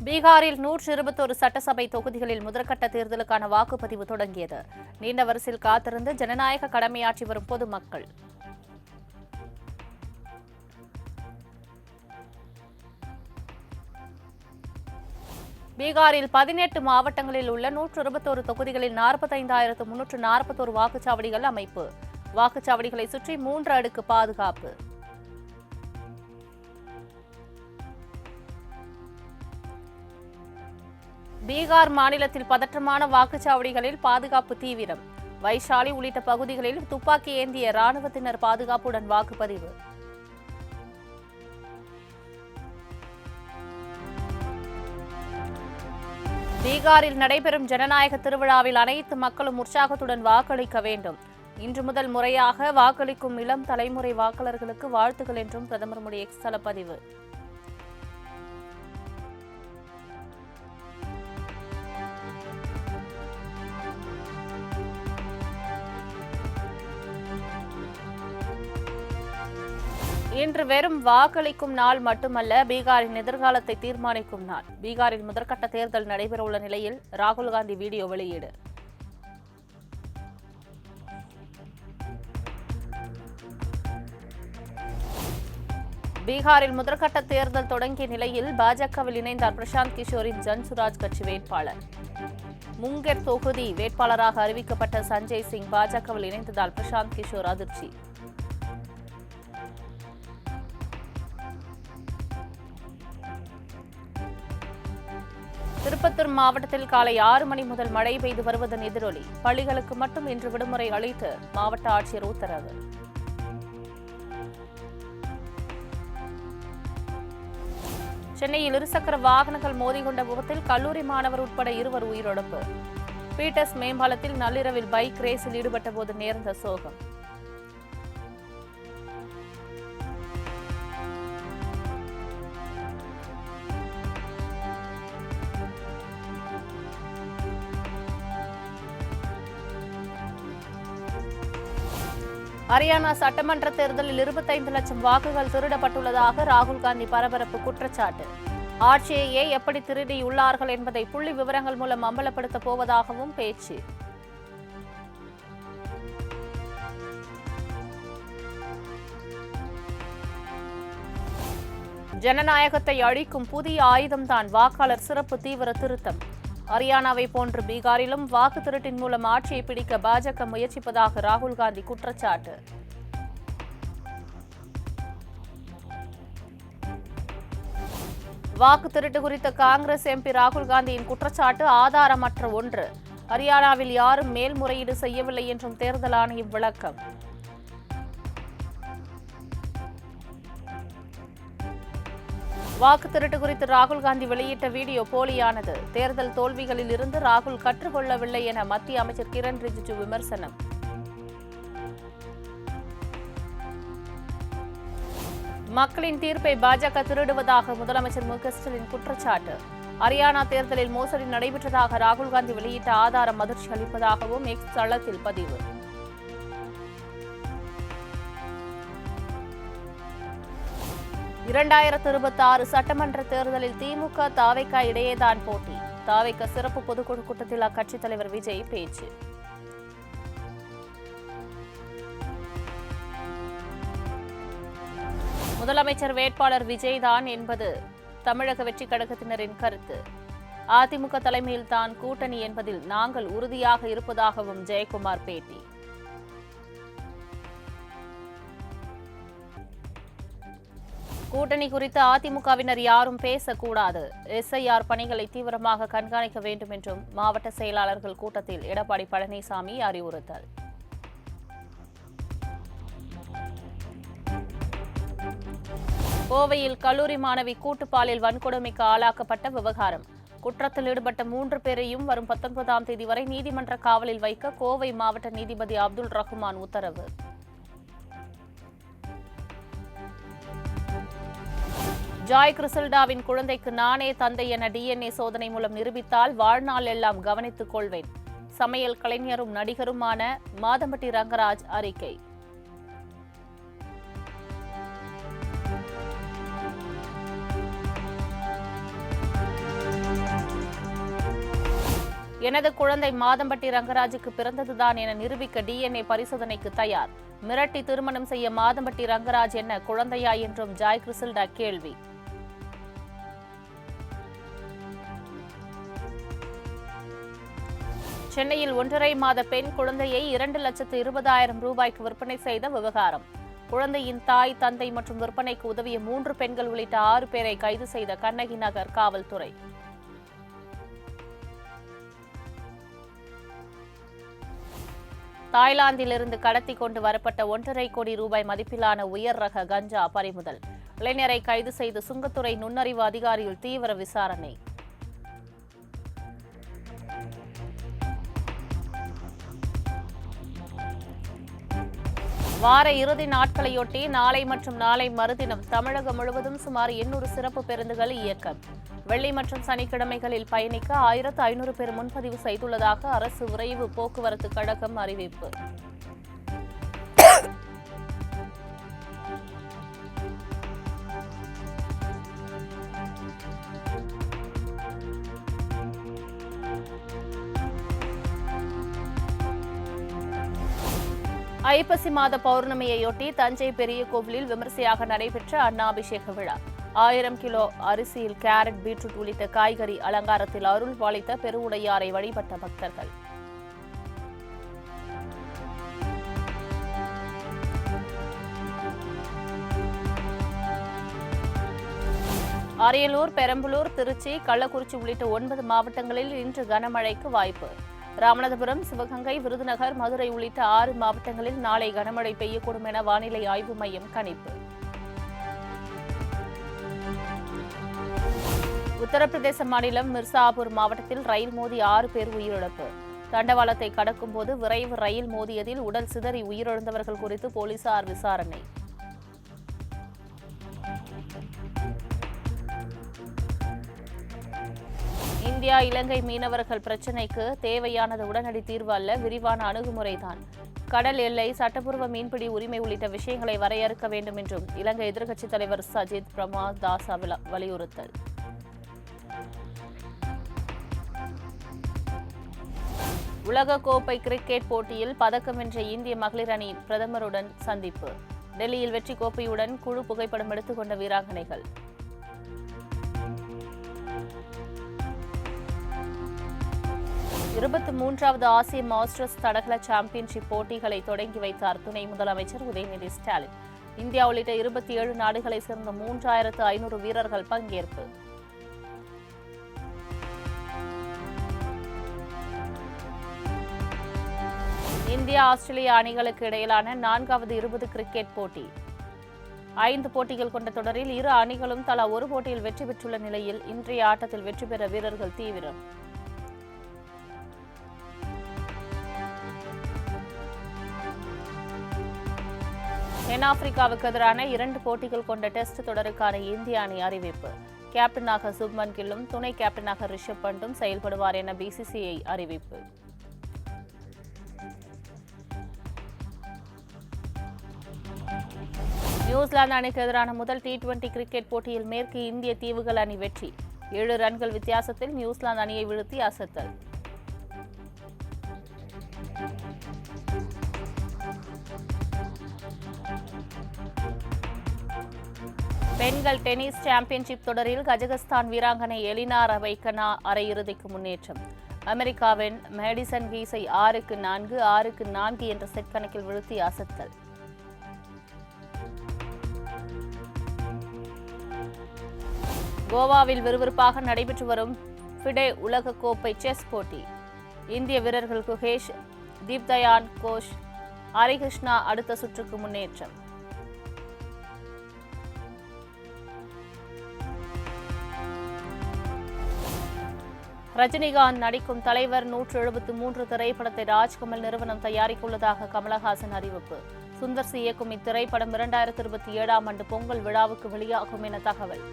பீகாரில் 121 சட்டசபை தொகுதிகளில் முதற்கட்ட தேர்தலுக்கான வாக்குப்பதிவு தொடங்கியது. நீண்ட வரிசையில் காத்திருந்து ஜனநாயக கடமையாற்றி வரும் பொதுமக்கள். பீகாரில் 18 மாவட்டங்களில் உள்ள 121 தொகுதிகளில் 45,341 வாக்குச்சாவடிகள் அமைப்பு. வாக்குச்சாவடிகளை சுற்றி 3 அடுக்கு பாதுகாப்பு. பீகார் மாநிலத்தில் பதற்றமான வாக்குச்சாவடிகளில் பாதுகாப்பு தீவிரம். வைஷாலி உள்ளிட்ட பகுதிகளில் துப்பாக்கி ஏந்திய ராணுவத்தினர் பாதுகாப்புடன் வாக்குப்பதிவு. பீகாரில் நடைபெறும் ஜனநாயக திருவிழாவில் அனைத்து மக்களும் உற்சாகத்துடன் வாக்களிக்க வேண்டும். இன்று முதல் முறையாக வாக்களிக்கும் இளம் தலைமுறை வாக்காளர்களுக்கு வாழ்த்துக்கள் என்றும் பிரதமர் மோடி எக்ஸ் தள பதிவு. இன்று வெறும் வாக்களிக்கும் நாள் மட்டுமல்ல, பீகாரின் எதிர்காலத்தை தீர்மானிக்கும் நாள். பீகாரில் முதற்கட்ட தேர்தல் நடைபெறவுள்ள நிலையில் ராகுல் காந்தி வீடியோ வெளியீடு. பீகாரில் முதற்கட்ட தேர்தல் தொடங்கிய நிலையில் பாஜகவில் இணைந்தார் பிரசாந்த் கிஷோரின் ஜன்சுராஜ் கட்சி வேட்பாளர். முங்கேர் தொகுதி வேட்பாளராக அறிவிக்கப்பட்ட சஞ்சய் சிங் பாஜகவில் இணைந்ததால் பிரசாந்த் கிஷோர் அதிர்ச்சி. திருப்பத்தூர் மாவட்டத்தில் காலை 6 மணி முதல் மழை பெய்து வருவதன் எதிரொலி. பள்ளிகளுக்கு மட்டும் இன்று விடுமுறை அளித்து மாவட்ட ஆட்சியர் உத்தரவு. சென்னையில் இருசக்கர வாகனங்கள் மோதிக்கொண்ட விபத்தில் கல்லூரி மாணவர் உட்பட 2 உயிரிழப்பு. பீட்டர்ஸ் மேம்பாலத்தில் நள்ளிரவில் பைக் ரேஸில் ஈடுபட்ட போது நேர்ந்த சோகம். ஹரியானா சட்டமன்ற தேர்தலில் 25 லட்சம் வாக்குகள் திருடப்பட்டுள்ளதாக ராகுல் காந்தி பரபரப்பு குற்றச்சாட்டு. ஆட்சியையே எப்படி திருடியுள்ளார்கள் என்பதை புள்ளி விவரங்கள் மூலம் அம்பலப்படுத்தப் போவதாகவும் பேச்சு. ஜனநாயகத்தை அழிக்கும் புதிய ஆயுதம்தான் வாக்காளர் சிறப்பு தீவிர திருத்தம். ஹரியானாவை போன்று பீகாரிலும் வாக்கு திருட்டின் மூலம் ஆட்சியை பிடிக்க பாஜக முயற்சிப்பதாக ராகுல் காந்தி குற்றச்சாட்டு. வாக்கு திருட்டு குறித்த காங்கிரஸ் எம்பி ராகுல் காந்தியின் குற்றச்சாட்டு ஆதாரமற்ற ஒன்று. ஹரியானாவில் யாரும் மேல்முறையீடு செய்யவில்லை என்றும் தேர்தல் ஆணையம் விளக்கம். வாக்கு திருட்டு குறித்து ராகுல் காந்தி வெளியிட்ட வீடியோ போலியானது. தேர்தல் தோல்விகளில் இருந்து ராகுல் கற்றுக்கொள்ளவில்லை என மத்திய அமைச்சர் கிரண் ரிஜிஜு விமர்சனம். மக்களின் தீர்ப்பை பாஜக திருடுவதாக முதலமைச்சர் மு.க.ஸ்டாலின் குற்றச்சாட்டு. ஹரியானா தேர்தலில் மோசடி நடைபெற்றதாக ராகுல் காந்தி வெளியிட்ட ஆதாரம் அதிர்ச்சி அளிப்பதாகவும் எக்ஸ் தளத்தில் பதிவு. 2026 சட்டமன்ற தேர்தலில் திமுக தாவேகா இடையேதான் போட்டி. தாவேகா சிறப்பு பொதுக்குழு கூட்டத்தில் அக்கட்சித் தலைவர் விஜய் பேச்சு. முதலமைச்சர் வேட்பாளர் விஜய் தான் என்பது தமிழக வெற்றிக் கழகத்தினரின் கருத்து. அதிமுக தலைமையில் தான் கூட்டணி என்பதில் நாங்கள் உறுதியாக இருப்பதாகவும் ஜெயக்குமார் பேட்டி. கூட்டணி குறித்து அதிமுகவினர் யாரும் பேசக்கூடாது. எஸ்ஐஆர் பணிகளை தீவிரமாக கண்காணிக்க வேண்டும் என்றும் மாவட்ட செயலாளர்கள் கூட்டத்தில் எடப்பாடி பழனிசாமி அறிவுறுத்தல். கோவையில் கல்லூரி மாணவி கூட்டுப்பாலியல் வன்கொடுமைக்கு ஆளாக்கப்பட்ட விவகாரம். குற்றத்தில் ஈடுபட்ட 3 பேரையும் வரும் 19ஆம் தேதி வரை நீதிமன்ற காவலில் வைக்க கோவை மாவட்ட நீதிபதி அப்துல் ரஹ்மான் உத்தரவு. ஜாய் கிறிசல்டாவின் குழந்தைக்கு நானே தந்தை என DNA சோதனை மூலம் நிரூபித்தால் வாழ்நாள் எல்லாம் கவனித்துக் கொள்வேன். சமையல் கலைஞரும் நடிகருமான மாதம்பட்டி ரங்கராஜ் அறிக்கை. எனது குழந்தை மாதம்பட்டி ரங்கராஜுக்கு பிறந்ததுதான் என நிரூபிக்க DNA பரிசோதனைக்கு தயார். மிரட்டி திருமணம் செய்ய மாதம்பட்டி ரங்கராஜ் என்ன குழந்தையா என்றும் ஜாய் கிறிசல்டா கேள்வி. சென்னையில் 1.5 மாத பெண் குழந்தையை 2,20,000 ரூபாய்க்கு விற்பனை செய்த விவகாரம். குழந்தையின் தாய், தந்தை மற்றும் விற்பனைக்கு உதவிய 3 பெண்கள் உள்ளிட்ட 6 பேரை கைது செய்த கண்ணகி நகர் காவல்துறை. தாய்லாந்திலிருந்து கடத்தி கொண்டு வரப்பட்ட 1.5 கோடி ரூபாய் மதிப்பிலான உயர் ரக கஞ்சா பறிமுதல். இளைஞரை கைது செய்து சுங்கத்துறை நுண்ணறிவு அதிகாரிகள் தீவிர விசாரணை. வார இறுதி நாட்களையொட்டி நாளை மற்றும் நாளை மறுதினம் தமிழகம் முழுவதும் சுமார் 800 சிறப்பு பேருந்துகள் இயக்கம். வெள்ளி மற்றும் சனிக்கிழமைகளில் பயணிக்க 1500 பேர் முன்பதிவு செய்துள்ளதாக அரசு விரைவு போக்குவரத்து கழகம் அறிவிப்பு. ஐப்பசி மாத பௌர்ணமியையொட்டி தஞ்சை பெரிய கோவிலில் விமரிசையாக நடைபெற்ற அன்னாபிஷேக விழா. 1000 கிலோ அரிசியில் கேரட், பீட்ரூட் உள்ளிட்ட காய்கறி அலங்காரத்தில் அருள் பாலித்த பெருவுடையாரை வழிபட்ட பக்தர்கள். அரியலூர், பெரம்பலூர், திருச்சி, கள்ளக்குறிச்சி உள்ளிட்ட 9 மாவட்டங்களில் இன்று கனமழைக்கு வாய்ப்பு. ராமநாதபுரம், சிவகங்கை, விருதுநகர், மதுரை உள்ளிட்ட 6 மாவட்டங்களில் நாளை கனமழை பெய்யக்கூடும் என வானிலை ஆய்வு மையம் கணிப்பு. உத்தரப்பிரதேச மாநிலம் மிர்சாபூர் மாவட்டத்தில் ரயில் மோதி 6 பேர் உயிரிழப்பு. தண்டவாளத்தை கடக்கும் போது விரைவு ரயில் மோதியதில் உடல் சிதறி உயிரிழந்தவர்கள் குறித்து போலீசார் விசாரணை. இந்தியா இலங்கை மீனவர்கள் பிரச்சினைக்கு தேவையானது உடனடி தீர்வு அல்ல, விரிவான அணுகுமுறைதான். கடல் எல்லை, சட்டப்பூர்வ மீன்பிடி உரிமை உள்ளிட்ட விஷயங்களை வரையறுக்க வேண்டும் என்றும் இலங்கை எதிர்க்கட்சித் தலைவர் சஜித் பிரேமதாச வலியுறுத்தல். உலகக்கோப்பை கிரிக்கெட் போட்டியில் பதக்கம் வென்ற இந்திய மகளிர் அணி பிரதமருடன் சந்திப்பு. டெல்லியில் வெற்றி கோப்பையுடன் குழு புகைப்படம் எடுத்துக்கொண்ட வீராங்கனைகள். 23வது ஆசிய மாஸ்டர்ஸ் தடகள சாம்பியன்ஷிப் போட்டிகளை தொடங்கி வைத்தார் துணை முதலமைச்சர் உதயநிதி ஸ்டாலின். இந்தியா உள்ளிட்ட 27 நாடுகளைச் சேர்ந்த 3500 வீரர்கள் பங்கேற்பு. இந்தியா, ஆஸ்திரேலியா அணிகளுக்கு இடையிலான 4வது 20 கிரிக்கெட் போட்டி. 5 போட்டிகள் கொண்ட தொடரில் இரு அணிகளும் தலா ஒரு போட்டியில் வெற்றி பெற்றுள்ள நிலையில் இன்றைய ஆட்டத்தில் வெற்றி பெற வீரர்கள் தீவிரம். தென்னாப்பிரிக்காவுக்கு எதிரான 2 போட்டிகள் கொண்ட டெஸ்ட் தொடருக்கான இந்திய அணி அறிவிப்பு. கேப்டனாக சுப்மன் கில்லும் துணை கேப்டனாக ரிஷப் பண்டும் செயல்படுவார் என BCCI அறிவிப்பு. நியூசிலாந்து அணிக்கு எதிரான முதல் T20 கிரிக்கெட் போட்டியில் மேற்கு இந்திய தீவுகள் அணி வெற்றி. 7 ரன்கள் வித்தியாசத்தில் நியூசிலாந்து அணியை வீழ்த்தி அசத்தல். பெண்கள் டென்னிஸ் சாம்பியன்ஷிப் தொடரில் கஜகஸ்தான் வீராங்கனை எலினா ரவைக்கனா அரையிறுதிக்கு முன்னேற்றம். அமெரிக்காவின் மேடிசன் கீஸை 6-4, 6-4 என்ற செட் கணக்கில் வீழ்த்தி அசத்தல். கோவாவில் விறுவிறுப்பாக நடைபெற்று வரும் ஃபிடே உலகக்கோப்பை செஸ் போட்டி. இந்திய வீரர்கள் குகேஷ், தீப்தயான் கோஷ், ஹரிகிருஷ்ணா அடுத்த சுற்றுக்கு முன்னேற்றம். ரஜினிகாந்த் நடிக்கும் தலைவர் 173 திரைப்படத்தை ராஜ்கமல் நிறுவனம் தயாரித்துள்ளதாக கமலஹாசன் அறிவிப்பு. சுந்தர் சி இயக்கும் இத்திரைப்படம் 2027ஆம் ஆண்டு பொங்கல் விழாவுக்கு வெளியாகும் என தகவல்.